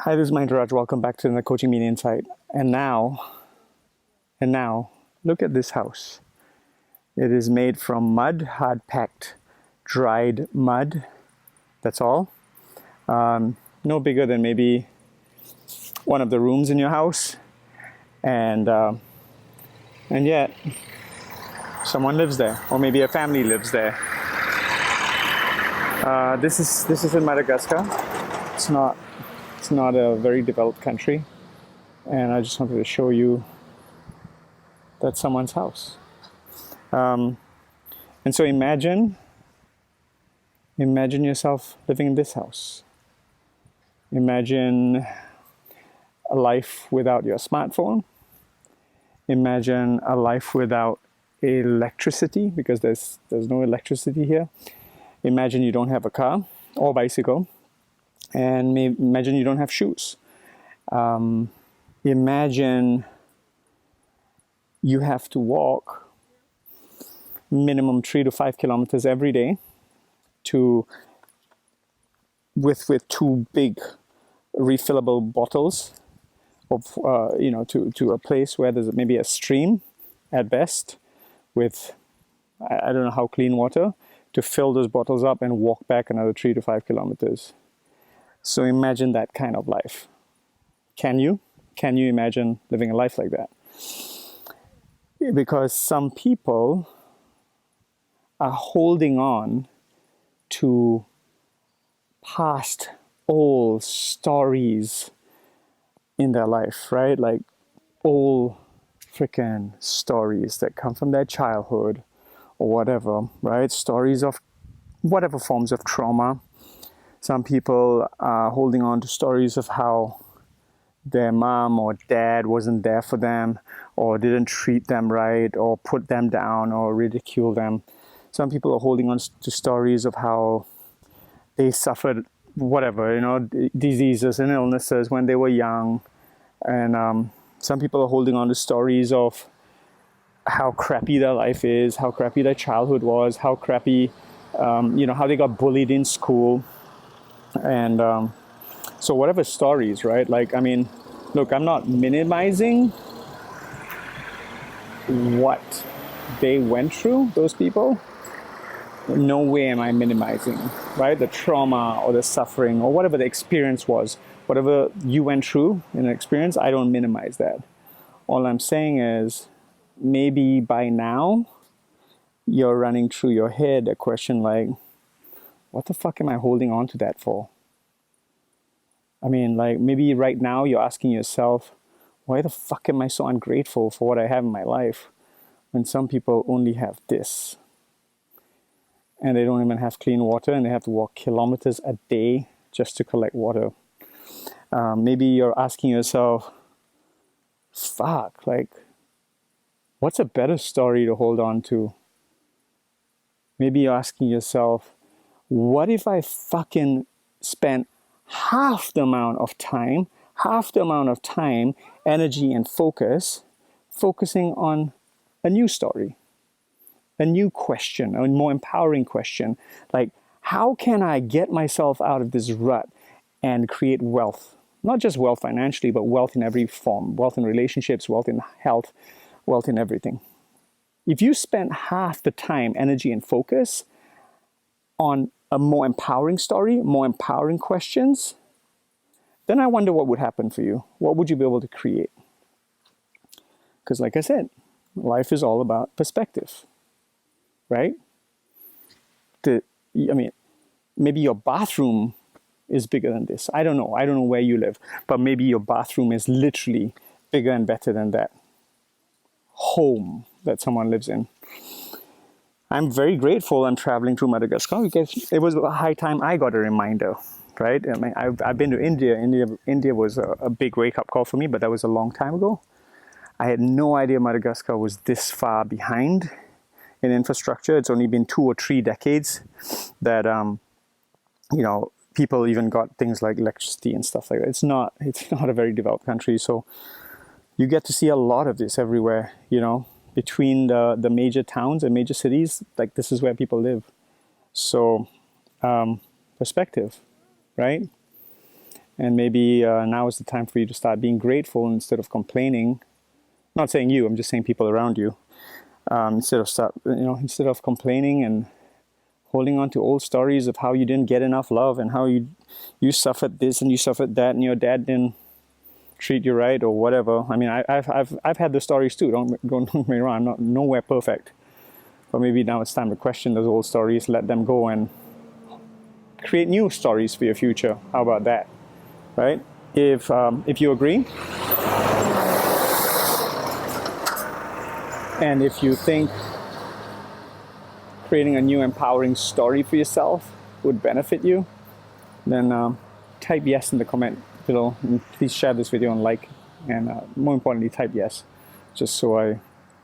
Hi, this is Mahendraj. Welcome back to the Coaching Media Insight. And now, look at this house. It is made from mud, hard-packed, dried mud. That's all. No bigger than maybe one of the rooms in your house, and yet someone lives there, or maybe a family lives there. This is in Madagascar. It's not a very developed country, and I just wanted to show you that's someone's house. And so imagine yourself living in this house. Imagine a life without your smartphone. Imagine a life without electricity, because there's no electricity here. Imagine you don't have a car or bicycle, and imagine you don't have shoes. Imagine you have to walk minimum 3 to 5 kilometers every day with two big refillable bottles of to a place where there's maybe a stream at best with I don't know how clean water, to fill those bottles up and walk back another 3 to 5 kilometers. So imagine that kind of life. Can you imagine living a life like that? Because some people are holding on to past old stories in their life, right? Like old freaking stories that come from their childhood or whatever, right? Stories of whatever forms of trauma. Some people are holding on to stories of how their mom or dad wasn't there for them, or didn't treat them right, or put them down, or ridicule them. Some people are holding on to stories of how they suffered whatever, diseases and illnesses when they were young. And some people are holding on to stories of how crappy their life is, how crappy their childhood was, how crappy, how they got bullied in school. And so whatever stories, right? Look, I'm not minimizing what they went through, those people. No way am I minimizing, right? The trauma or the suffering or whatever the experience was. Whatever you went through in an experience, I don't minimize that. All I'm saying is, maybe by now, you're running through your head a question like, what the fuck am I holding on to that for? Maybe right now you're asking yourself, why the fuck am I so ungrateful for what I have in my life when some people only have this? And they don't even have clean water, and they have to walk kilometers a day just to collect water. Maybe you're asking yourself, fuck, what's a better story to hold on to? Maybe you're asking yourself, what if I fucking spent half the amount of time, energy, and focusing on a new story, a new question, a more empowering question, like, how can I get myself out of this rut and create wealth? Not just wealth financially, but wealth in every form, wealth in relationships, wealth in health, wealth in everything. If you spent half the time, energy, and focus on a more empowering story, more empowering questions, then I wonder what would happen for you. What would you be able to create? Because like I said, life is all about perspective, right? Maybe your bathroom is bigger than this. I don't know where you live, but maybe your bathroom is literally bigger and better than that home that someone lives in. I'm very grateful I'm traveling through Madagascar, because it was a high time I got a reminder, right? I've been to India. India was a big wake-up call for me, but that was a long time ago. I had no idea Madagascar was this far behind in infrastructure. It's only been 2 or 3 decades that, people even got things like electricity and stuff like that. It's not a very developed country, so you get to see a lot of this everywhere, between the major towns and major cities. Like, this is where people live. So perspective, right? And maybe now is the time for you to start being grateful instead of complaining. Not saying you, I'm just saying people around you. Instead of complaining and holding on to old stories of how you didn't get enough love and how you suffered this and you suffered that and your dad didn't treat you right or whatever. I mean, I've had those stories too. Don't get me wrong. I'm not nowhere perfect, but maybe now it's time to question those old stories, let them go, and create new stories for your future. How about that, right? If you agree, and if you think creating a new empowering story for yourself would benefit you, then type yes in the comment below, and please share this video and like, and more importantly, type yes, just so I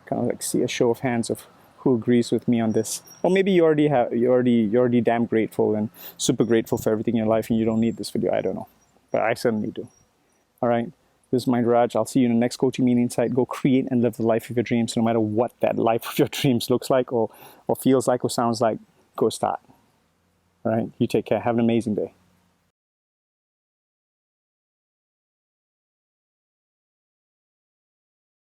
kind of like see a show of hands of who agrees with me on this. Or maybe you're already damn grateful and super grateful for everything in your life, and you don't need this video. I don't know, but I certainly do. All right, this is Mind Raj. I'll see you in the next coaching meeting insight. Go create and live the life of your dreams, no matter what that life of your dreams looks like, or feels like, or sounds like. Go start. All right, you take care. Have an amazing day.